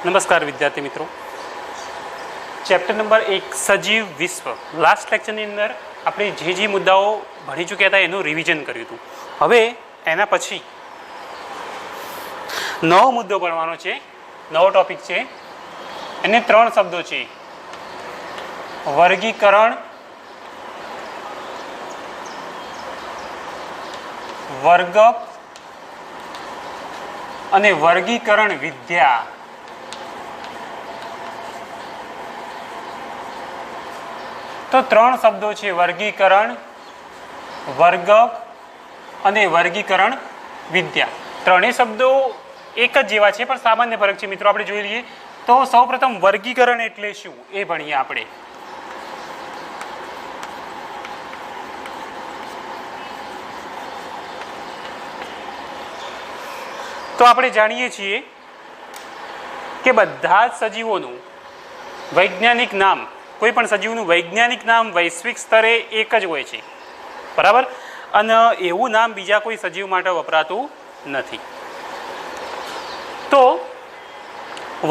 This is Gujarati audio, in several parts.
નમસ્કાર વિદ્યાર્થી મિત્રો, ચેપ્ટર નંબર 1 સજીવ વિશ્વ. લાસ્ટ લેક્ચરની અંદર આપણે જે મુદ્દાઓ ભણી ચૂક્યા હતા એનું રિવિઝન કર્યું હતું. હવે એના પછી નવો મુદ્દો ભણવાનો છે, નવો ટોપિક છે. એને 3 શબ્દો છે: વર્ગીકરણ, વર્ગક અને વર્ગીકરણ વિદ્યા. તો 3 શબ્દો છે: વર્ગીકરણ, વર્ગક અને વર્ગીકરણ વિદ્યા. ત્રણેય શબ્દો એક જ જેવા છે, પણ સામાન્ય ફરક છે. મિત્રો આપણે જોઈ લઈએ તો સૌપ્રથમ વર્ગીકરણ એટલે શું એ ભણીએ આપણે. તો આપણે જાણીએ છીએ કે બધા જ સજીવોનું વૈજ્ઞાનિક નામ, કોઈ પણ સજીવનું વૈજ્ઞાનિક નામ વૈશ્વિક સ્તરે એક જ હોય છે, બરાબર? અને એવું નામ બીજા કોઈ સજીવ માટે વપરાતું નથી. તો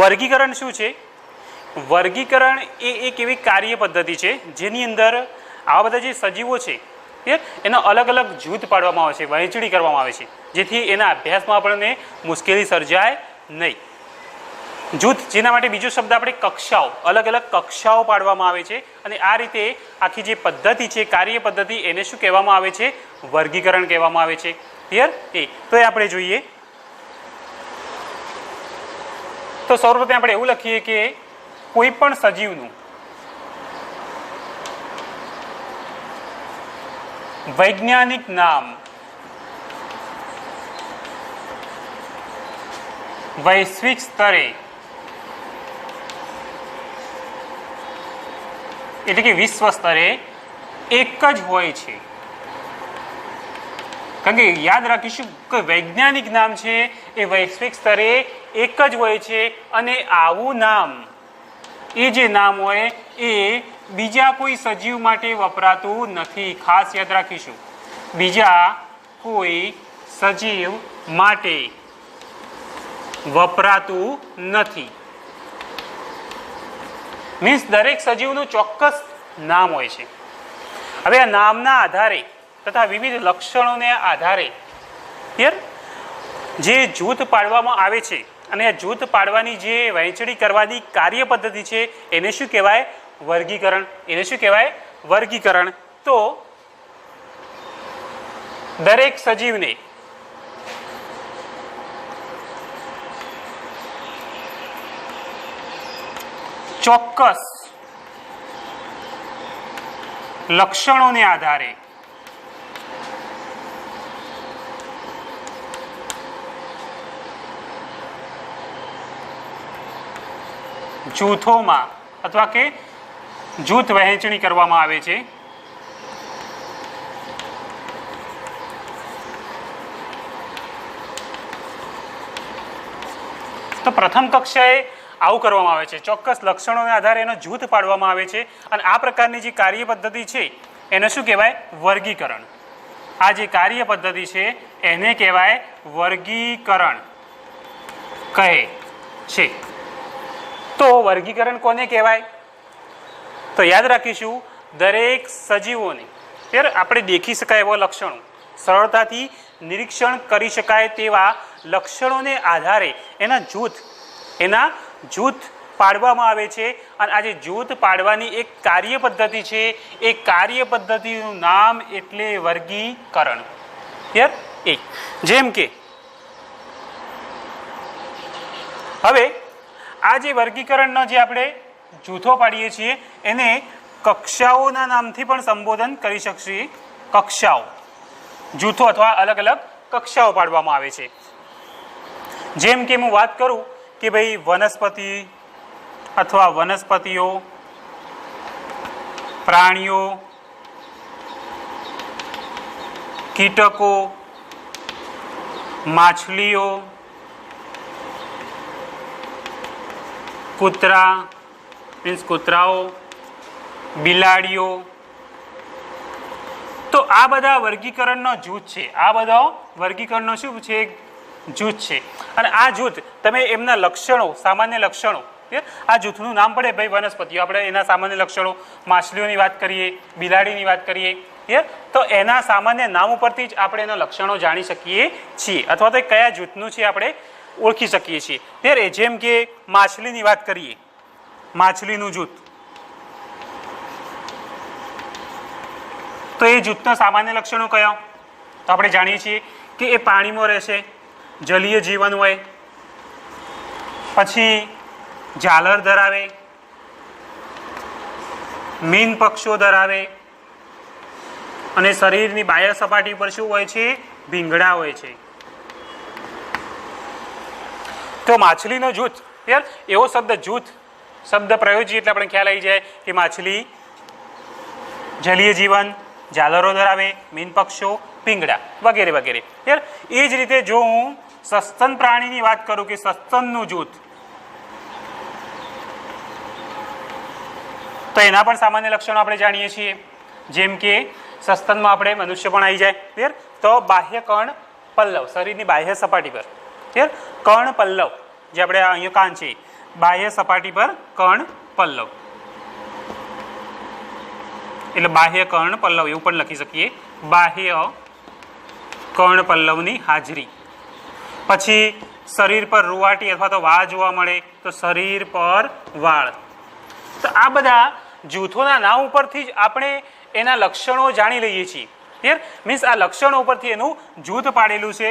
વર્ગીકરણ શું છે? વર્ગીકરણ એ એક એવી કાર્ય પદ્ધતિ છે જેની અંદર આવા બધા જે સજીવો છે એના અલગ અલગ જૂથ પાડવામાં આવે છે, વહેંચણી કરવામાં આવે છે, જેથી એના અભ્યાસમાં આપણને મુશ્કેલી સર્જાય નહીં. જૂથ, જેના માટે બીજો શબ્દ આપણે કક્ષાઓ, અલગ અલગ કક્ષાઓ પાડવામાં આવે છે. અને આ રીતે આખી જે પદ્ધતિ છે, કાર્ય પદ્ધતિ, એને શું કહેવામાં આવે છે? વર્ગીકરણ કહેવામાં આવે છે. ક્લિયર? તો એ આપણે જોઈએ. તો સૌપ્રથમ આપણે એવું લખીએ કે કોઈ પણ સજીવનું વૈજ્ઞાનિક નામ વૈશ્વિક સ્તરે એટલે કે વિશ્વ સ્તરે એક જ હોય છે. કારણ કે યાદ રાખીશું કે વૈજ્ઞાનિક નામ છે એ વૈશ્વિક સ્તરે એક જ હોય છે, અને આવું નામ, એ જે નામ હોય એ બીજા કોઈ સજીવ માટે વપરાતું નથી. ખાસ યાદ રાખીશું, બીજા કોઈ સજીવ માટે વપરાતું નથી. મીન્સ દરેક સજીવનું ચોક્કસ નામ હોય છે. હવે આ નામના આધારે તથા વિવિધ લક્ષણોને આધારે જે જૂથ પાડવામાં આવે છે, અને આ જૂથ પાડવાની જે વહેંચણી કરવાની કાર્ય પદ્ધતિ છે એને શું કહેવાય? વર્ગીકરણ. એને શું કહેવાય? વર્ગીકરણ. તો દરેક સજીવને ચોક્કસ લક્ષણોને આધારે જૂથોમાં અથવા કે જૂથ વહેંચણી કરવામાં આવે છે. તો પ્રથમ કક્ષાએ આવું કરવામાં આવે છે, ચોક્કસ લક્ષણોના આધારે એનો જૂથ પાડવામાં આવે છે. અને આ પ્રકારની જે કાર્ય પદ્ધતિ છે એને શું કહેવાય? વર્ગીકરણ. આ જે કાર્ય પદ્ધતિ છે એને કહેવાય વર્ગીકરણ કહે છે. તો વર્ગીકરણ કોને કહેવાય? તો યાદ રાખીશું, દરેક સજીવોને આપણે દેખી શકાય એવા લક્ષણો, સરળતાથી નિરીક્ષણ કરી શકાય તેવા લક્ષણોને આધારે એના જૂથ પાડવામાં આવે છે. અને આ જે જૂથ પાડવાની એક કાર્ય પદ્ધતિ છે, એ કાર્ય પદ્ધતિનું નામ એટલે વર્ગીકરણ. ક્લિયર? જેમ કે હવે આ જે વર્ગીકરણનો જે આપણે જૂથો પાડીએ છીએ એને કક્ષાઓના નામથી પણ સંબોધન કરી શકીએ. કક્ષાઓ, જૂથો અથવા અલગ અલગ કક્ષાઓ પાડવામાં આવે છે. જેમ કે હું વાત કરું કે ભાઈ વનસ્પતિ અથવા વનસ્પતિઓ, પ્રાણીઓ, કીટકો, માછલીઓ, કૂતરા મીન્સ કૂતરાઓ, બિલાડીઓ. તો આ બધા વર્ગીકરણનો જૂથ છે. આ બધા વર્ગીકરણનો શું છે? જૂથ છે. અને આ જૂથ તમે એમના લક્ષણો, સામાન્ય લક્ષણો, આ જૂથનું નામ પડે ભાઈ વનસ્પતિઓ, આપણે એના સામાન્ય લક્ષણો, માછલીઓની વાત કરીએ, બિલાડીની વાત કરીએ, તો એના સામાન્ય નામ ઉપરથી જ આપણે એના લક્ષણો જાણી શકીએ છીએ, અથવા તો કયા જૂથનું છે આપણે ઓળખી શકીએ છીએ. ત્યારે જેમ કે માછલીની વાત કરીએ, માછલીનું જૂથ, તો એ જૂથના સામાન્ય લક્ષણો કયા? તો આપણે જાણીએ છીએ કે એ પાણીમાં રહેશે, જલીય જીવન હોય, પછી ઝાલર ધરાવે, મીન પક્ષો ધરાવે, અને શરીરની બાહ્ય સપાટી પર શું હોય છે? ભીંગડા હોય છે. તો માછલીનો જૂથ, એવો શબ્દ જૂથ શબ્દ પ્રયોજી એટલે આપણે ખ્યાલ આવી જાય કે માછલી જલીય જીવન, ઝાલરો ધરાવે, મીન પક્ષો, ભીંગડા વગેરે વગેરે. એ જ રીતે જો હું સસ્તન પ્રાણીની વાત કરું કે સસ્તનનું જૂથ, તો એના પણ સામાન્ય લક્ષણો આપણે જાણીએ છીએ. જેમ કે સસ્તનમાં આપણે મનુષ્ય પણ આવી જાય. તો બાહ્ય કર્ણ પલ્લવ, શરીરની બાહ્ય સપાટી પર કર્ણ પલ્લવ, જે આપણે અહીંયા કાન છે, બાહ્ય સપાટી પર કર્ણ પલ્લવ, એટલે બાહ્ય કર્ણ પલ્લવ એવું પણ લખી શકીએ, બાહ્ય કર્ણ પલ્લવની હાજરી. પછી શરીર પર રૂવાટી અથવા તો વાળ જોવા મળે, તો શરીર પર વાળ. તો આ બધા જૂથોના નામ ઉપરથી જ આપણે એના લક્ષણો જાણી લઈએ છીએ. ક્લિયર? મીન્સ આ લક્ષણો ઉપરથી એનું જૂથ પાડેલું છે,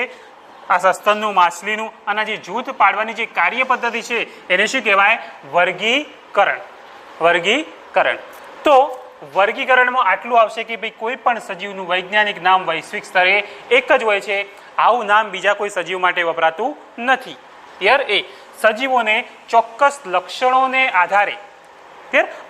આ સસ્તનનું, માછલીનું. અને જે જૂથ પાડવાની જે કાર્ય પદ્ધતિ છે એને શું કહેવાય? વર્ગીકરણ. વર્ગીકરણ. તો વર્ગીકરણમાં આટલું આવશે કે ભાઈ કોઈ પણ સજીવનું વૈજ્ઞાનિક નામ વૈશ્વિક સ્તરે એક જ હોય છે. આવું નામ બીજા કોઈ સજીવ માટે વપરાતું નથી. ક્લિયર? એ સજીવોને ચોક્કસ લક્ષણોને આધારે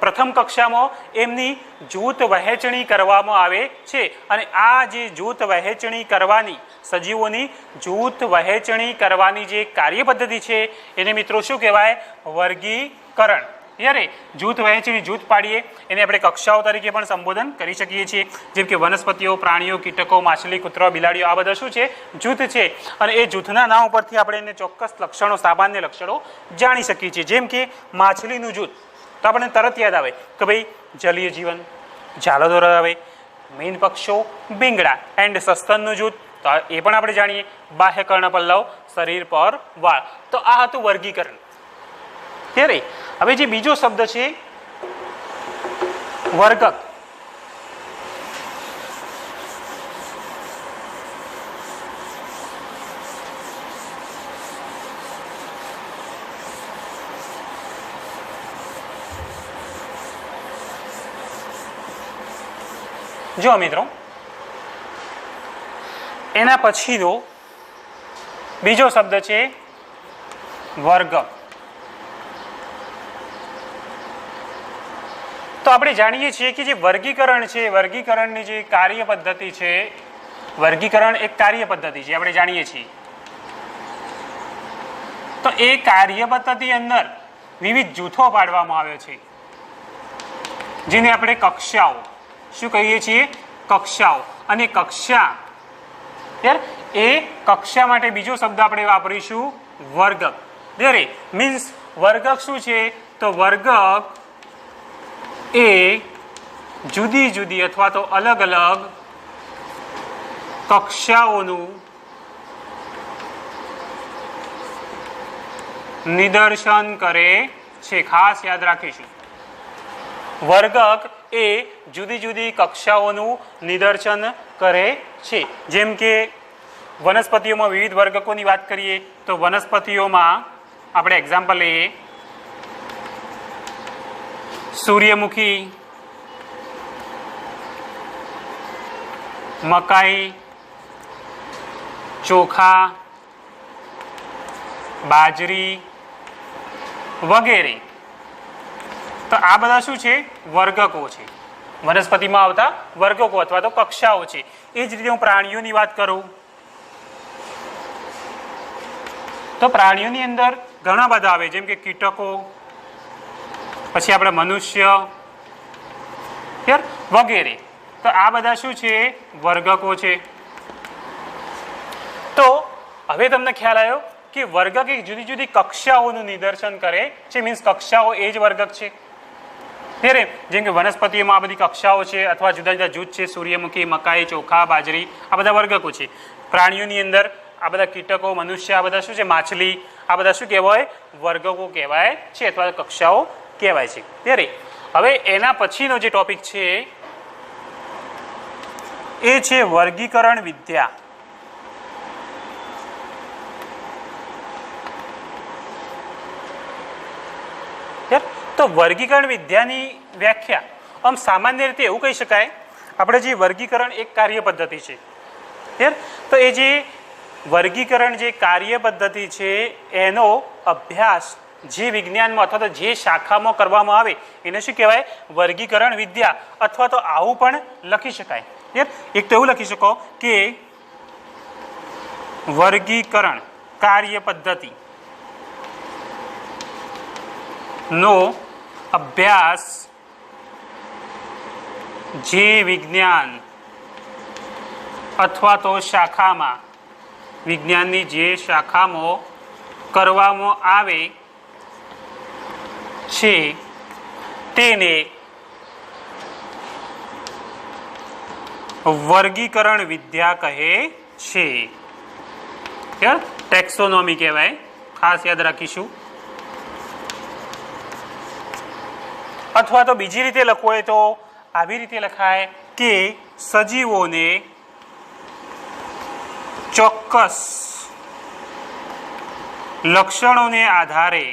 પ્રથમ કક્ષામાં એમની જૂથ વહેંચણી કરવામાં આવે છે. અને આ જે જૂથ વહેંચણી કરવાની, સજીવોની જૂથ વહેંચણી કરવાની જે કાર્ય પદ્ધતિ છે એને મિત્રો શું કહેવાય? વર્ગીકરણ. યારે જૂથ વહેંચણી, જૂથ પાડીએ એને આપણે કક્ષાઓ તરીકે પણ સંબોધન કરી શકીએ છીએ. જેમ કે વનસ્પતિઓ, પ્રાણીઓ, કીટકો, માછલી, કૂતરા, બિલાડીઓ, આ બધા શું છે? જૂથ છે. અને એ જૂથના નામ ઉપરથી આપણે એને ચોક્કસ લક્ષણો, સામાન્ય લક્ષણો જાણી શકીએ છીએ. જેમ કે માછલીનું જૂથ, તો આપણને તરત યાદ આવે કે ભાઈ જલીય જીવન, ઝાલરો ધરાવે, મીન પક્ષો, ભીંગડા. એન્ડ સસ્તનનું જૂથ, તો એ પણ આપણે જાણીએ, બાહ્ય કર્ણ પલ્લવ, શરીર પર વાળ. તો આ હતું વર્ગીકરણ. ત્યારે હવે જે બીજો શબ્દ છે વર્ગક, જો મિત્રો એના પછીનો બીજો શબ્દ છે વર્ગક. તો આપણે જાણીએ છીએ કે જે વર્ગીકરણ છે, વર્ગીકરણની જે કાર્ય પદ્ધતિ છે, વર્ગીકરણ એક કાર્ય પદ્ધતિ છે, આપણે જાણીએ છીએ. તો એ કાર્ય પદ્ધતિ અંદર વિવિધ જૂથો પાડવામાં આવે છે, જેને આપણે કક્ષાઓ શું કહીએ છીએ? કક્ષાઓ. અને કક્ષા, એ કક્ષા માટે બીજો શબ્દ આપણે વાપરીશું વર્ગક. મીન્સ વર્ગક શું છે? તો વર્ગક એ જુદી જુદી અથવા તો અલગ અલગ કક્ષાઓનું નિદર્શન કરે છે. ખાસ યાદ રાખીશું, વર્ગક એ જુદી જુદી કક્ષાઓનું નિદર્શન કરે છે. જેમ કે વનસ્પતિઓમાં વિવિધ વર્ગકોની વાત કરીએ તો વનસ્પતિઓમાં આપણે એક્ઝામ્પલ લઈએ, સૂર્યમુખી, મકાઈ, ચોખા, બાજરી વગેરે. તો આ બધા શું છે? વર્ગકો છે, વનસ્પતિમાં આવતા વર્ગકો અથવા તો કક્ષાઓ છે. એ જ રીતે હું પ્રાણીઓની વાત કરું તો પ્રાણીઓની અંદર ઘણા બધા આવે, જેમ કે કીટકો, પછી આપણે મનુષ્ય વગેરે. તો આ બધા શું છે? વર્ગકો છે. તો હવે તમને ખ્યાલ આવ્યો કે વર્ગક એક જુદી જુદી કક્ષાઓનું નિદર્શન કરે છે, મીન્સ કક્ષાઓ એ જ વર્ગક છે. ત્યારે જેમ કે વનસ્પતિઓમાં આ બધી કક્ષાઓ છે અથવા જુદા જુદા જૂથ છે, સૂર્યમુખી, મકાઈ, ચોખા, બાજરી, આ બધા વર્ગકો છે. પ્રાણીઓની અંદર આ બધા કીટકો, મનુષ્ય, આ બધા શું છે, માછલી, આ બધા શું કહેવાય, વર્ગકો કહેવાય છે અથવા કક્ષાઓ કહેવાય છે. ત્યારે હવે એના પછીનો જે ટોપિક છે એ છે વર્ગીકરણ વિદ્યા. તો વર્ગીકરણ વિદ્યાની વ્યાખ્યા આમ સામાન્ય રીતે એવું કહી શકાય, આપણે જે વર્ગીકરણ એક કાર્ય પદ્ધતિ છે, તો એ જે વર્ગીકરણ જે કાર્ય પદ્ધતિ છે એનો અભ્યાસ જે વિજ્ઞાનમાં અથવા તો જે શાખામાં કરવામાં આવે એને શું કહેવાય, વર્ગીકરણ વિદ્યા. અથવા તો આવું પણ લખી શકાય. એક તો એવું લખી શકો કે વર્ગીકરણ કાર્ય પદ્ધતિ નો અભ્યાસ જે વિજ્ઞાન અથવા તો શાખામાં, વિજ્ઞાનની જે શાખામાં કરવામાં આવે છે તેને વર્ગીકરણ વિદ્યા કહે છે. ટેક્સોનોમી કહેવાય, ખાસ યાદ રાખીશું. અથવા તો બીજી રીતે લખવું હોય તો આવી રીતે લખાય કે સજીવોને ચોક્કસ લક્ષણોને આધારે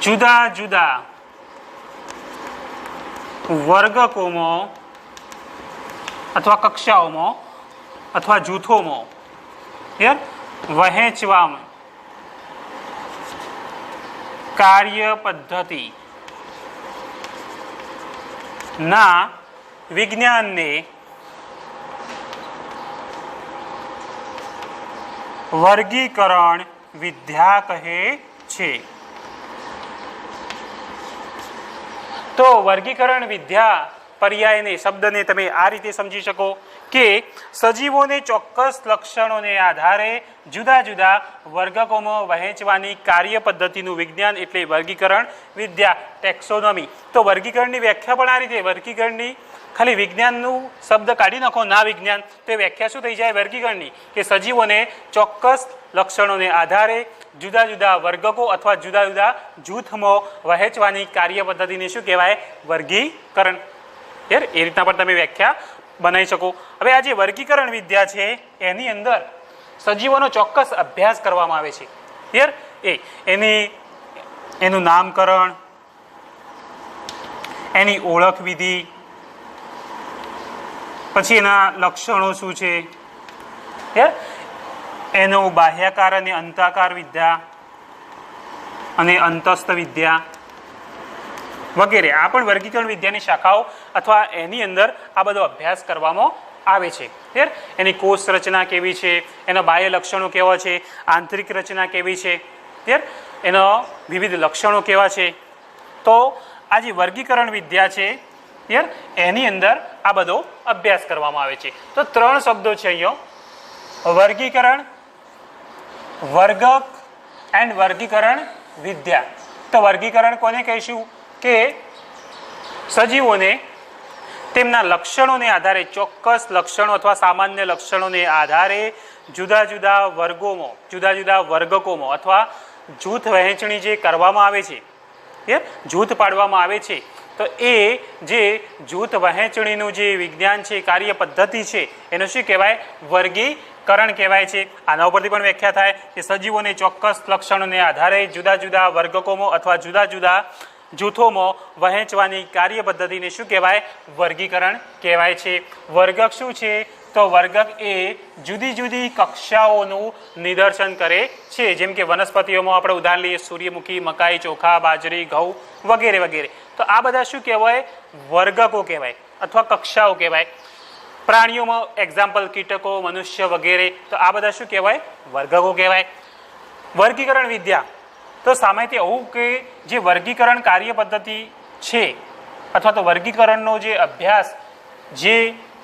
જુદા જુદા વર્ગકોમાં અથવા કક્ષાઓમાં અથવા જૂથોમાં વહેંચવામાં કાર્ય પદ્ધતિ ના વિજ્ઞાનને વર્ગીકરણ વિદ્યા કહે છે. તો વર્ગીકરણ વિદ્યા પર્યાયને, શબ્દને તમે આ રીતે સમજી શકો કે સજીવોને ચોક્કસ લક્ષણોને આધારે જુદા જુદા વર્ગકોમાં વહેંચવાની કાર્ય પદ્ધતિનું વિજ્ઞાન એટલે વર્ગીકરણ વિદ્યા, ટેક્સોનોમી. તો વર્ગીકરણની વ્યાખ્યા પણ આ રીતે, વર્ગીકરણની ખાલી વિજ્ઞાનનું શબ્દ કાઢી નાખો, ના વિજ્ઞાન, તો એ વ્યાખ્યા શું થઈ જાય વર્ગીકરણની, કે સજીવોને ચોક્કસ લક્ષણોને આધારે જુદા જુદા વર્ગકો અથવા જુદા જુદા જૂથમાં વહેંચવાની કાર્ય પદ્ધતિને શું કહેવાય, વર્ગીકરણ. એ રીતના પણ તમે વ્યાખ્યા બનાવી શકો. હવે આ જે વર્ગીકરણ વિદ્યા છે એની અંદર સજીવોનો ચોક્કસ અભ્યાસ કરવામાં આવે છે. એનું નામકરણ, એની ઓળખ વિધિ, પછી એના લક્ષણો શું છે, એનો બાહ્યાકાર અને અંતાકાર વિદ્યા અને અંતસ્થ વિદ્યા વગેરે. આ પણ વર્ગીકરણ વિદ્યાની શાખાઓ અથવા એની અંદર આ બધો અભ્યાસ કરવામાં આવે છે. એની કોષ રચના કેવી છે, એના બાહ્ય લક્ષણો કેવા છે, આંતરિક રચના કેવી છે, એના વિવિધ લક્ષણો કેવા છે. તો આ જે વર્ગીકરણ વિદ્યા છે એની અંદર આ બધો અભ્યાસ કરવામાં આવે છે. તો 3 શબ્દો છે અહીંયા, વર્ગીકરણ, વર્ગક એન્ડ વર્ગીકરણ વિદ્યા. તો વર્ગીકરણ કોને કહીશું કે સજીવોને તેમના લક્ષણોને આધારે, ચોક્કસ લક્ષણો અથવા સામાન્ય લક્ષણોને આધારે જુદા જુદા વર્ગોમાં, જુદા જુદા વર્ગકોમાં અથવા જૂથ વહેંચણી જે કરવામાં આવે છે, જૂથ પાડવામાં આવે છે, તો એ જે જૂથ વહેંચણીનું જે વિજ્ઞાન છે, કાર્ય પદ્ધતિ છે, એનું શું કહેવાય, વર્ગીકરણ કહેવાય છે. આના ઉપરથી પણ વ્યાખ્યા થાય કે સજીવોને ચોક્કસ લક્ષણોને આધારે જુદા જુદા વર્ગકોમાં અથવા જુદા જુદા જૂથોમાં વહેંચવાની કાર્ય પદ્ધતિને શું કહેવાય, વર્ગીકરણ કહેવાય છે. વર્ગક શું છે, તો વર્ગક એ જુદી જુદી કક્ષાઓનું નિદર્શન કરે છે. જેમ કે વનસ્પતિઓમાં આપણે ઉદાહરણ લઈએ, સૂર્યમુખી, મકાઈ, ચોખા, બાજરી, ઘઉં વગેરે વગેરે. તો આ બધા શું કહેવાય, વર્ગકો કહેવાય અથવા કક્ષાઓ કહેવાય. પ્રાણીઓમાં એક્ઝામ્પલ કીટકો, મનુષ્ય વગેરે. તો આ બધા શું કહેવાય, વર્ગકો કહેવાય. વર્ગીકરણ વિદ્યા તો સામાન્ય એવું કે જે વર્ગીકરણ કાર્ય પદ્ધતિ છે અથવા તો વર્ગીકરણનો જે અભ્યાસ જે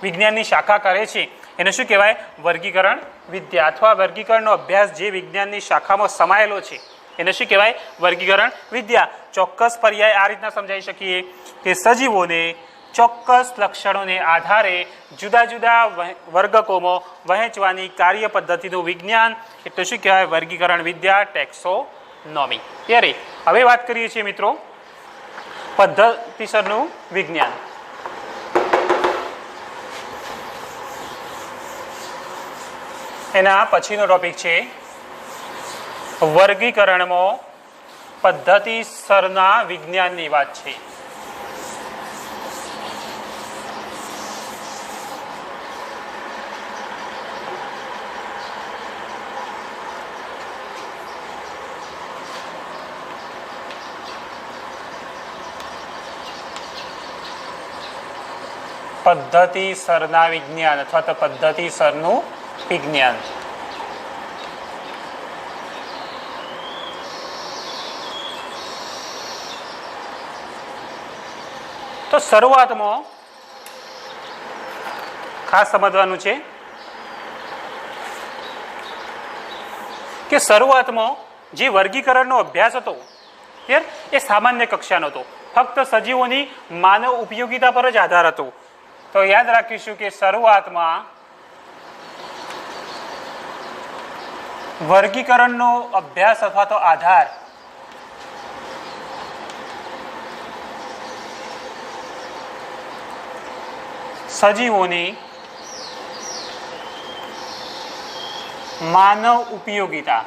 વિજ્ઞાનની શાખા કરે છે એને શું કહેવાય? વર્ગીકરણ વિદ્યા અથવા વર્ગીકરણનો અભ્યાસ જે વિજ્ઞાનની શાખામાં સમાયેલો છે એને શું કહેવાય? વર્ગીકરણ વિદ્યા. ચોક્કસ પર્યાય આ રીતના સમજાવી શકીએ કે સજીવોને ચોક્કસ લક્ષણોને આધારે જુદા જુદા વર્ગકોમાં વહેંચવાની કાર્ય પદ્ધતિનું વિજ્ઞાન એટલે શું કહેવાય? વર્ગીકરણ વિદ્યા, ટેક્સોનોમી. ત્યારે હવે વાત કરીએ છીએ મિત્રો પદ્ધતિસરનું વિજ્ઞાન. એના પછીનો ટોપિક છે વર્ગીકરણમાં પદ્ધતિસરના વિજ્ઞાનની વાત છે. પદ્ધતિસરના વિજ્ઞાન અથવા તો પદ્ધતિસરનું વિજ્ઞાન. તો શરૂઆતમાં ખાસ સમજવાનું છે કે શરૂઆતમાં જે વર્ગીકરણનો અભ્યાસ હતો એ સામાન્ય કક્ષાનો હતો, ફક્ત સજીવોની માનવ ઉપયોગિતા પર જ આધાર હતો. તો યાદ રાખીશું કે શરૂઆતમાં વર્ગીકરણનો અભ્યાસ અથવા તો આધાર સજીવોની માનવ ઉપયોગિતા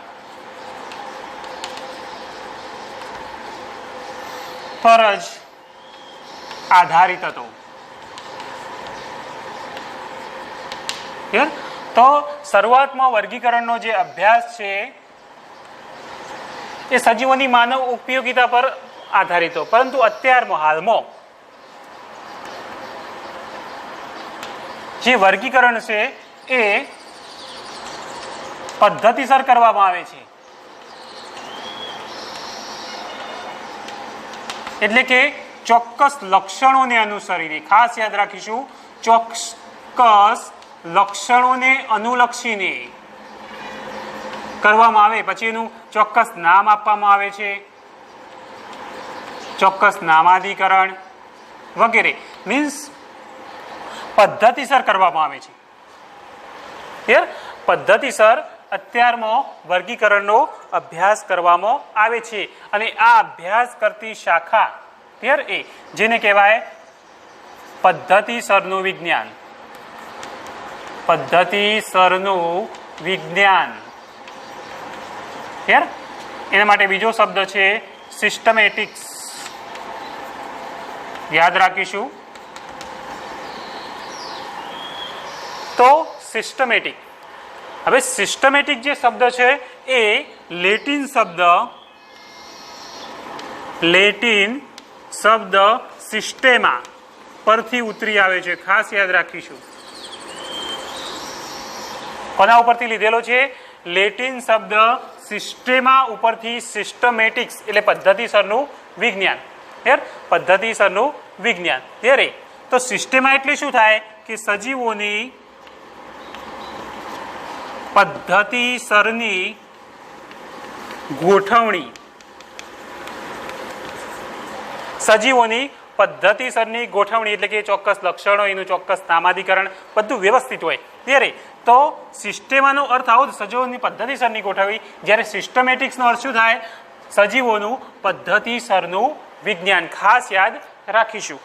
પર જ આધારિત હતો. તો શરૂઆતમાં વર્ગીકરણનો જે અભ્યાસ છે એ સજીવોની માનવ ઉપયોગિતા પર આધારિત હતો, પરંતુ અત્યારમાં હાલમાં જે વર્ગીકરણ છે એ પદ્ધતિસર કરવામાં આવે છે. એટલે કે ચોક્કસ લક્ષણોને અનુસરીને, ખાસ યાદ રાખીશું, ચોક્કસ લક્ષણોને અનુલક્ષીને કરવામાં આવે. પછી એનું ચોક્કસ નામ આપવામાં આવે છે, ચોક્કસ નામાધિકરણ વગેરે. મીન્સ પદ્ધતિસર કરવામાં આવે છે. પદ્ધતિસર અત્યારમાં વર્ગીકરણનો અભ્યાસ કરવામાં આવે છે અને આ અભ્યાસ કરતી શાખા એ જેને કહેવાય પદ્ધતિસરનું વિજ્ઞાન. પદ્ધતિસરનું વિજ્ઞાન. એના માટે બીજો શબ્દ છે સિસ્ટમેટિક્સ. યાદ રાખીશું. તો સિસ્ટમેટિક, હવે સિસ્ટમેટિક જે શબ્દ છે એ લેટિન શબ્દ સિસ્ટેમા પરથી ઉતરી આવે છે. ખાસ યાદ રાખીશું. કોના ઉપરથી લીધેલો છે? લેટિન શબ્દ સિસ્ટેમા ઉપરથી સિસ્ટમેટિક્સ એટલે પદ્ધતિસરનું વિજ્ઞાન. પદ્ધતિસરનું વિજ્ઞાન. ત્યારે તો સિસ્ટેમા એટલે શું થાય કે સજીવોની પદ્ધતિસરની ગોઠવણી, સજીવોની પદ્ધતિસરની ગોઠવણી એટલે કે ચોક્કસ લક્ષણો, એનું ચોક્કસ નામાધિકરણ બધું વ્યવસ્થિત હોય. ત્યારે તો સિસ્ટેમાનો અર્થ આવો સજીવોની પદ્ધતિસરની ગોઠવણી. જ્યારે સિસ્ટમેટિક્સનો અર્થ શું થાય? સજીવોનું પદ્ધતિસરનું વિજ્ઞાન. ખાસ યાદ રાખીશું.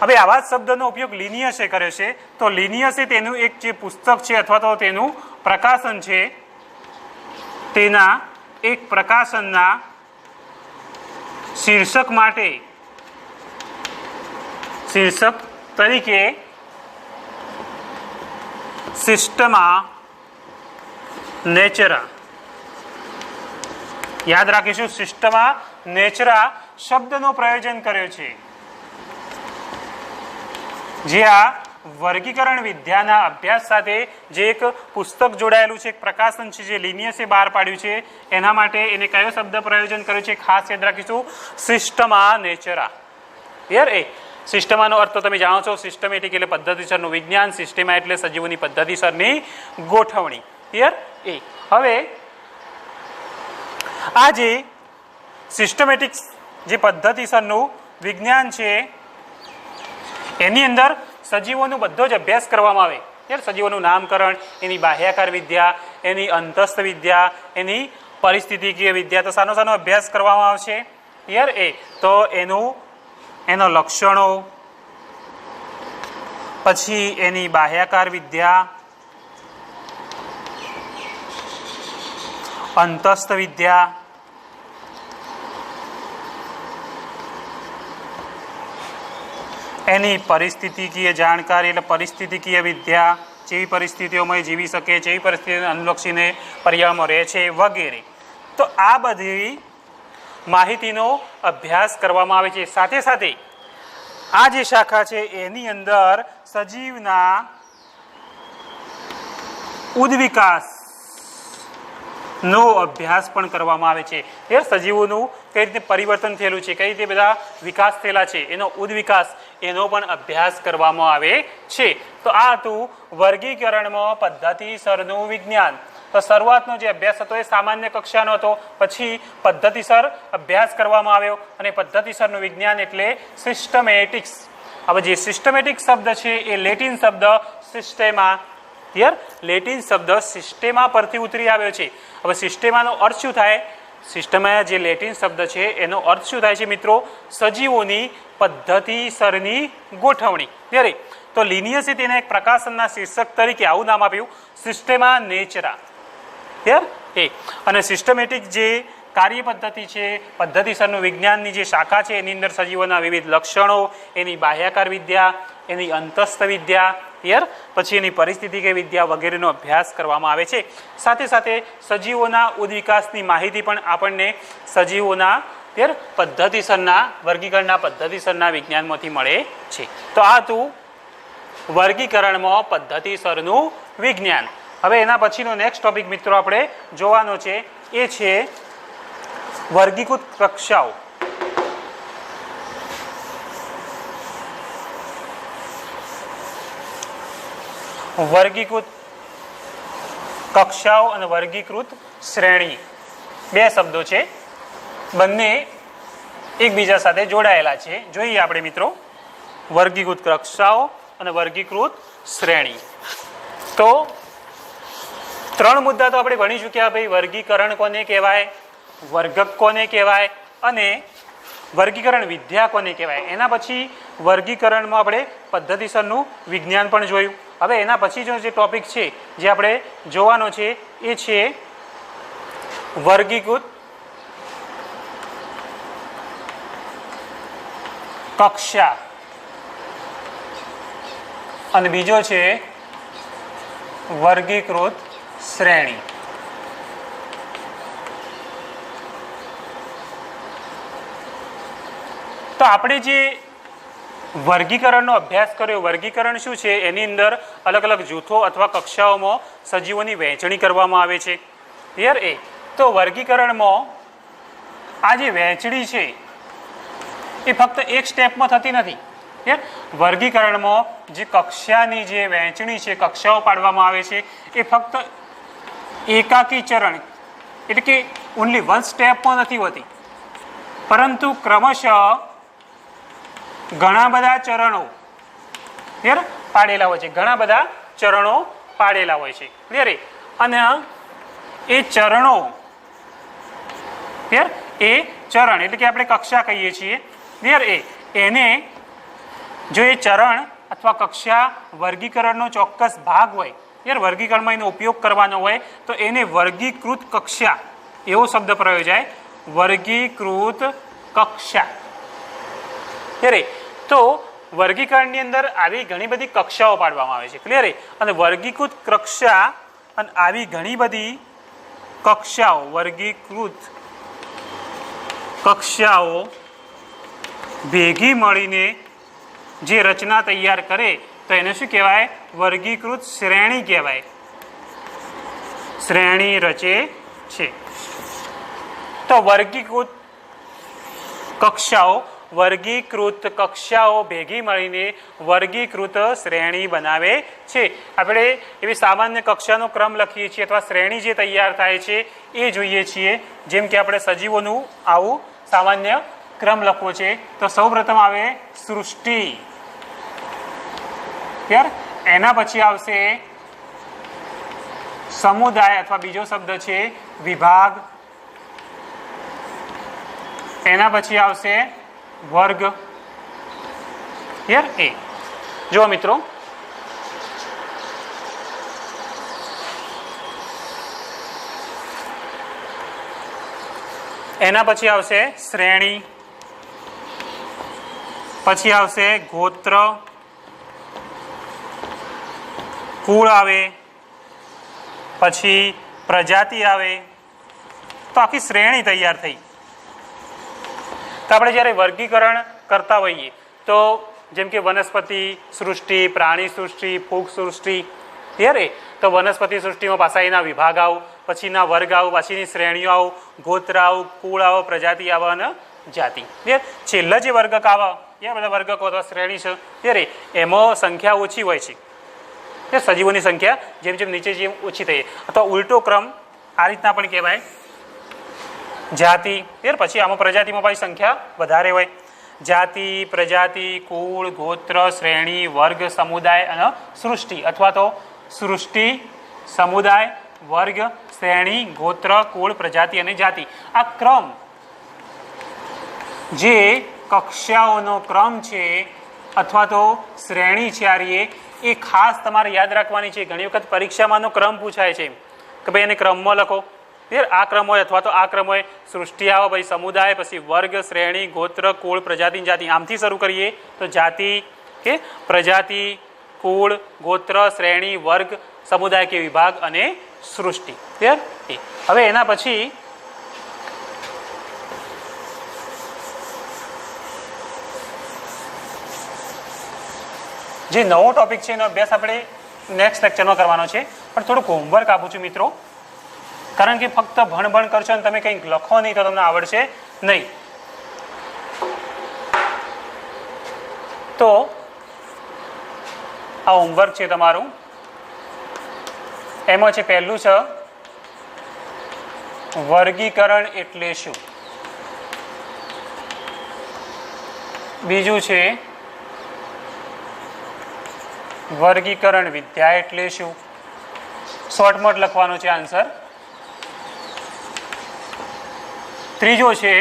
હવે આવા જ શબ્દનો ઉપયોગ લિનિયસે કર્યો છે. તો લિનિયસે તેનું એક જે પુસ્તક છે અથવા તો તેનું પ્રકાશન છે, તેના એક પ્રકાશનના શીર્ષક માટે શીર્ષક તરીકે સિસ્ટમા નેચરા, યાદ રાખીશું, સિસ્ટમા નેચરા શબ્દનો પ્રયોજન કર્યો છે. જે આ વર્ગીકરણ વિદ્યાના અભ્યાસ સાથે જે એક પુસ્તક જોડાયેલું છે, એક પ્રકાશન છે જે લિનિયસે બહાર પાડ્યું છે, એના માટે એને કયો શબ્દ પ્રયોજન કર્યો છે? ખાસ યાદ રાખીશું, સિસ્ટમા નેચરા. સિસ્ટમાનો અર્થ તો તમે જાણો છો, સિસ્ટમેટિક એટલે પદ્ધતિસરનું વિજ્ઞાન, સિસ્ટેમા એટલે સજીવોની પદ્ધતિસરની ગોઠવણી. ક્લિયર? એ હવે આ જે સિસ્ટમેટિક જે પદ્ધતિસરનું વિજ્ઞાન છે એની અંદર સજીવોનો બધો જ અભ્યાસ કરવામાં આવે. સજીવોનું નામકરણ, એની બાહ્યાકાર વિદ્યા, એની અંતસ્થ વિદ્યા, એની પરિસ્થિતિકીય વિદ્યા, તો સાનો અભ્યાસ કરવામાં આવશે. ક્લિયર? એ તો એનો લક્ષણો, પછી એની બાહ્યાકાર વિદ્યા, અંતસ્થ વિદ્યા, એની પરિસ્થિતિકીય જાણકારી એટલે પરિસ્થિતિકીય વિદ્યા, જેવી પરિસ્થિતિઓમાં જીવી શકે, જેવી પરિસ્થિતિને અનુલક્ષીને પર્યાવરણમાં રહે છે વગેરે. તો આ બધી માહિતીનો અભ્યાસ કરવામાં આવે છે. સાથે સાથે આ જે શાખા છે એની અંદર સજીવના ઉદ્વિકાસ નો અભ્યાસ પણ કરવામાં આવે છે. એ સજીવોનું કઈ રીતે પરિવર્તન થયેલું છે, કઈ રીતે બધા વિકાસ થયેલા છે, એનો ઉદ્વિકાસ, એનો પણ અભ્યાસ કરવામાં આવે છે. તો આ હતું વર્ગીકરણમાં પદ્ધતિસરનું વિજ્ઞાન. તો શરૂઆતનો જે અભ્યાસ હતો એ સામાન્ય કક્ષાનો હતો, પછી પદ્ધતિસર અભ્યાસ કરવામાં આવ્યો અને પદ્ધતિસરનું વિજ્ઞાન એટલે સિસ્ટમેટિક્સ. હવે જે સિસ્ટમેટિક શબ્દ છે એ લેટિન શબ્દ સિસ્ટેમા, ક્લિયર? લેટિન શબ્દ સિસ્ટેમા પરથી ઉતરી આવ્યો છે. હવે સિસ્ટેમાનો અર્થ શું થાય? સિસ્ટમા જે લેટિન શબ્દ છે એનો અર્થ શું થાય છે મિત્રો? સજીવોની પદ્ધતિસરની ગોઠવણી. ક્લિયર? તો લિનિયસે તેને એક પ્રકાશનના શીર્ષક તરીકે આવું નામ આપ્યું, સિસ્ટેમા નેચરા. ક્લિયર? એ અને સિસ્ટમેટિક જે કાર્ય પદ્ધતિ છે, પદ્ધતિસરનું વિજ્ઞાનની જે શાખા છે એની અંદર સજીવોના વિવિધ લક્ષણો, એની બાહ્યાકાર વિદ્યા, એની અંતસ્થ વિદ્યા, ક્લિયર? પછી એની પરિસ્થિતિકીય વિદ્યા વગેરેનો અભ્યાસ કરવામાં આવે છે. સાથે સાથે સજીવોના ઉદ્વિકાસની માહિતી પણ આપણને સજીવોના ક્લિયર પદ્ધતિસરના વર્ગીકરણના પદ્ધતિસરના વિજ્ઞાનમાંથી મળે છે. તો આ હતું વર્ગીકરણમાં પદ્ધતિસરનું વિજ્ઞાન. હવે એના પછીનો નેક્સ્ટ ટોપિક મિત્રો આપણે જોવાનો છે એ છે વર્ગીકૃત કક્ષાઓ. વર્ગીકૃત કક્ષાઓ અને વર્ગીકૃત શ્રેણી બે શબ્દો છે, બંને એકબીજા સાથે જોડાયેલા છે. જોઈએ આપણે મિત્રો વર્ગીકૃત કક્ષાઓ અને વર્ગીકૃત શ્રેણી. તો ત્રણ મુદ્દા તો આપણે ભણી ચૂક્યા. ભાઈ, વર્ગીકરણ કોને કહેવાય, વર્ગક કોને કહેવાય અને વર્ગીકરણ વિદ્યા કોને કહેવાય. એના પછી વર્ગીકરણમાં આપણે પદ્ધતિસરનું વિજ્ઞાન પણ જોયું. હવે એના પછી જે ટોપિક છે જે આપણે જોવાનો છે એ છે વર્ગીકૃત કક્ષા અને બીજો છે વર્ગીકૃત શ્રેણી. તો આપણે જે વર્ગીકરણનો અભ્યાસ કર્યો, વર્ગીકરણ શું છે? એની અંદર અલગ અલગ જૂથો અથવા કક્ષાઓમાં સજીવોની વહેંચણી કરવામાં આવે છે. ક્લિયર? એ તો વર્ગીકરણમાં આ જે વહેંચણી છે એ ફક્ત એક સ્ટેપમાં થતી નથી. વર્ગીકરણમાં જે કક્ષાની જે વહેંચણી છે, કક્ષાઓ પાડવામાં આવે છે, એ ફક્ત એકાકી ચરણ એટલે કે ઓનલી વન સ્ટેપમાં નથી હોતી, પરંતુ ક્રમશઃ ઘણા બધા ચરણો પાડેલા હોય છે. ઘણા બધા ચરણો પાડેલા હોય છે. ક્લિયર? અને એ ચરણો એ ચરણ એટલે કે આપણે કક્ષા કહીએ છીએ. ક્લિયર? એને જો એ ચરણ અથવા કક્ષા વર્ગીકરણનો ચોક્કસ ભાગ હોય, વર્ગીકરણમાં એનો ઉપયોગ કરવાનો હોય તો એને વર્ગીકૃત કક્ષા એવો શબ્દ પ્રયોજાય, વર્ગીકૃત કક્ષા. તો વર્ગીકરણની અંદર આવી ઘણી બધી કક્ષાઓ પાડવામાં આવે છે. ક્લિયર? અને વર્ગીકૃત કક્ષા અને આવી ઘણી બધી કક્ષાઓ, વર્ગીકૃત કક્ષાઓ ભેગી મળીને જે રચના તૈયાર કરે તો એને શું કહેવાય? વર્ગીકૃત શ્રેણી કહેવાય. શ્રેણી રચે છે. તો વર્ગીકૃત કક્ષાઓ વર્ગીકૃત કક્ષાઓ ભેગી મળીને વર્ગીકૃત શ્રેણી બનાવે છે. આપણે એવી સામાન્ય કક્ષાનો ક્રમ લખીએ છીએ અથવા શ્રેણી જે તૈયાર થાય છે એ જોઈએ છીએ. જેમ કે આપણે સજીવોનું આવું સામાન્ય ક્રમ લખવો છે તો સૌપ્રથમ આવે સૃષ્ટિ, એના પછી આવશે સમુદાય અથવા બીજો શબ્દ છે વિભાગ, એના પછી આવશે વર્ગ. એ જો મિત્રો એના પછી આવશે શ્રેણી, પછી આવશે ગોત્ર, કુળ આવે, પછી પ્રજાતિ આવે. તો આખી શ્રેણી તૈયાર થઈ. તો આપણે જ્યારે વર્ગીકરણ કરતા હોઈએ તો જેમ કે વનસ્પતિ સૃષ્ટિ, પ્રાણી સૃષ્ટિ, ફૂગ સૃષ્ટિ, ત્યારે તો વનસ્પતિ સૃષ્ટિમાં પાછા એના વિભાગ આવ, પછીના વર્ગ આવ, પછીની શ્રેણીઓ આવ, ગોત્ર આવ, કુળ આવ, પ્રજાતિ આવે અને જાતિ. છેલ્લા જે વર્ગક આવે એ બધા વર્ગકો અથવા શ્રેણી છે ત્યારે એમાં સંખ્યા ઓછી હોય છે. સજીવોની સંખ્યા જેમ જેમ નીચે જેમ ઓછી થઈ અથવા ઉલટો ક્રમ આ રીતના પણ કહેવાય જાતિ. પછી આમાં પ્રજાતિમાં પાછી સંખ્યા વધારે હોય. જાતિ, પ્રજાતિ, કુળ, ગોત્ર, શ્રેણી, વર્ગ, સમુદાય અને સૃષ્ટિ અથવા તો સૃષ્ટિ, સમુદાય, વર્ગ, શ્રેણી, ગોત્ર, કુળ, પ્રજાતિ અને જાતિ. આ ક્રમ જે કક્ષાઓનો ક્રમ છે અથવા તો શ્રેણી છે એ ખાસ તમારે યાદ રાખવાની છે. ઘણી વખત પરીક્ષામાંનો ક્રમ પૂછાય છે કે ભાઈ એને ક્રમમાં લખો. આ ક્રમ હોય અથવા તો આ ક્રમ હોય, સૃષ્ટિ આવે, ભાઈ સમુદાય, પછી વર્ગ, શ્રેણી, ગોત્ર, કુળ, પ્રજાતિ, જાતિ. આમથી શરૂ કરીએ તો જાતિ કે પ્રજાતિ, કુળ, ગોત્ર, શ્રેણી, વર્ગ, સમુદાય કે વિભાગ અને સૃષ્ટિ. હવે એના પછી જે નવો ટોપિક છે એનો અભ્યાસ આપણે નેક્સ્ટ લેક્ચરમાં કરવાનો છે. પણ થોડુંક હોમવર્ક આપું છું મિત્રો, કારણ કે ફક્ત ભણ કરશો અને તમે કંઈક લખો નહીં તો તમને આવડશે નહીં. તો આ હોમવર્ક છે તમારું. એમાં છે પહેલું છે વર્ગીકરણ એટલે શું, બીજું છે વર્ગીકરણ વિદ્યા એટલે શું. શોર્ટમાં લખવાનો છે આન્સર. ત્રીજો છે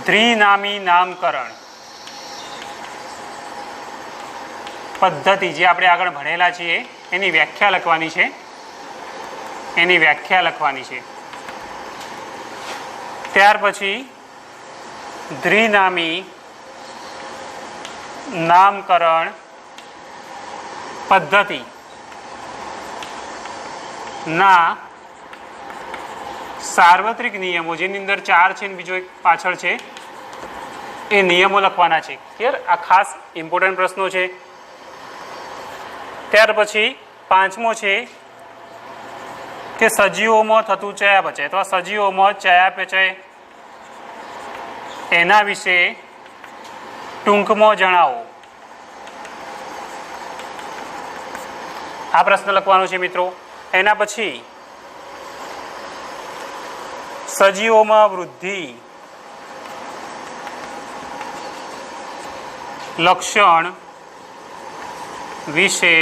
દ્વિનામી નામકરણ પદ્ધતિ, જે આપણે આગળ ભણેલા છીએ એની વ્યાખ્યા લખવાની છે. ત્યાર પછી દ્વિનામી નામકરણ પદ્ધતિ ના સાર્વત્રિક નિયમો, જેની અંદર 4 છે અને બીજો એક પાછળ છે, એ નિયમો લખવાના છે. ક્લિયર? આ ખાસ ઇમ્પોર્ટન્ટ પ્રશ્નો છે. ત્યાર પછી 5મો છે કે સજીવોમાં થતું ચયાપચય અથવા સજીવોમાં ચયાપચય એના વિશે ટૂંકમાં જણાવો. આ પ્રશ્ન લખવાનો છે મિત્રો. એના પછી સજીવોમાં વૃદ્ધિ લક્ષણ વિશે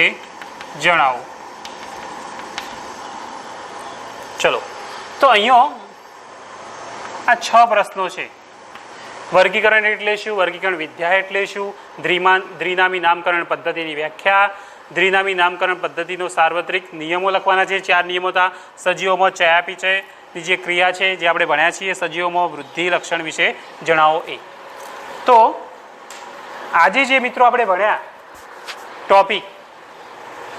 જણાવો. ચલો, તો અહીંયા આ 6 પ્રશ્નો છે. વર્ગીકરણ એટલે શું, વર્ગીકરણ વિદ્યા એટલે શું, દ્વિનામી નામકરણ પદ્ધતિની વ્યાખ્યા, દ્વિનામી નામકરણ પદ્ધતિનો સાર્વત્રિક નિયમો લખવાના છે. 4 નિયમો હતા. સજીવોમાં ચયાપચયની જે ક્રિયા છે જે આપણે ભણ્યા છીએ, સજીવોમાં વૃદ્ધિ લક્ષણ વિશે જણાવો. એ તો આજે જે મિત્રો આપણે ભણ્યા ટોપિક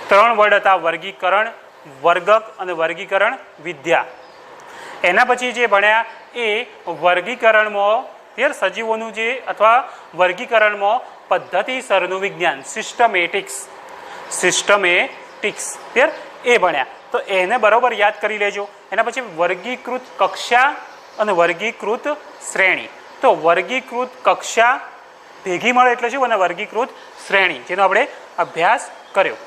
3 વર્ડ હતા, વર્ગીકરણ, વર્ગક અને વર્ગીકરણ વિદ્યા. એના પછી જે ભણ્યા એ વર્ગીકરણમાં સજીવોનું જે અથવા વર્ગીકરણમાં પદ્ધતિસરનું વિજ્ઞાન, સિસ્ટમેટિક્સ એ ભણ્યા. તો એને બરોબર યાદ કરી લેજો. એના પછી વર્ગીકૃત કક્ષા અને વર્ગીકૃત શ્રેણી. તો વર્ગીકૃત કક્ષા ભેગી મળે એટલે શું? અને વર્ગીકૃત શ્રેણી, જેનો આપણે અભ્યાસ કર્યો.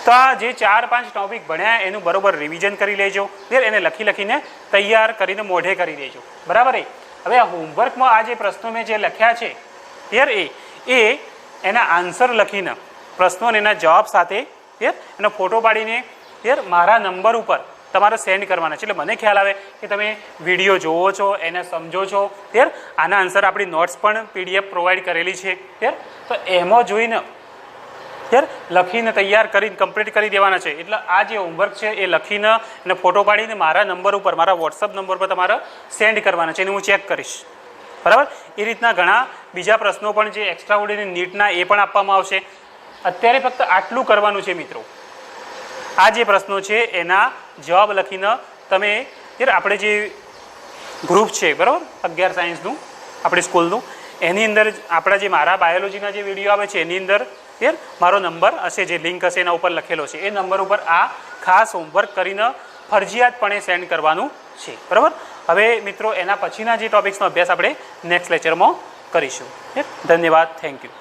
તો આ જે 4-5 ટોપિક ભણ્યા એનું બરોબર રિવિઝન કરી લેજો. એને લખીને તૈયાર કરીને મોઢે કરી દેજો. બરાબર. હવે આ હોમવર્કમાં આ જે પ્રશ્નો મેં જે લખ્યા છે એ એના આન્સર લખીને પ્રશ્નો અને એના જવાબ સાથે એનો ફોટો પાડીને મારા નંબર ઉપર તમારે સેન્ડ કરવાના છે. એટલે મને ખ્યાલ આવે કે તમે વિડીયો જોવો છો, એને સમજો છો. આના આન્સર આપણી નોટ્સ પણ PDF પ્રોવાઈડ કરેલી છે. તો એમાં જોઈને લખીને તૈયાર કરીને કમ્પ્લીટ કરી દેવાના છે. એટલે આ જે હોમવર્ક છે એ લખીને અને ફોટો પાડીને મારા નંબર ઉપર, મારા વોટ્સઅપ નંબર પર તમારે સેન્ડ કરવાના છે. એને હું ચેક કરીશ. બરાબર. એ રીતના ઘણા બીજા પ્રશ્નો પણ જે એક્સ્ટ્રા ઓર્ડિનરી નીટના એ પણ આપવામાં આવશે. અત્યારે ફક્ત આટલું કરવાનું છે મિત્રો. આ જે પ્રશ્નો છે એના જવાબ લખીને તમે આપણે જે ગ્રુપ છે બરાબર 11 સાયન્સનું આપણી સ્કૂલનું, એની અંદર આપણા જે મારા બાયોલોજીના જે વિડીયો આવે છે એની અંદર મારો નંબર હશે, જે લિંક હશે એના ઉપર લખેલો છે. એ નંબર ઉપર આ ખાસ હોમવર્ક કરીને ફરજિયાતપણે સેન્ડ કરવાનું છે. બરાબર. હવે મિત્રો એના પછીના જે ટોપિક્સનો અભ્યાસ આપણે નેક્સ્ટ લેક્ચરમાં કરીશું. ધન્યવાદ. Thank you.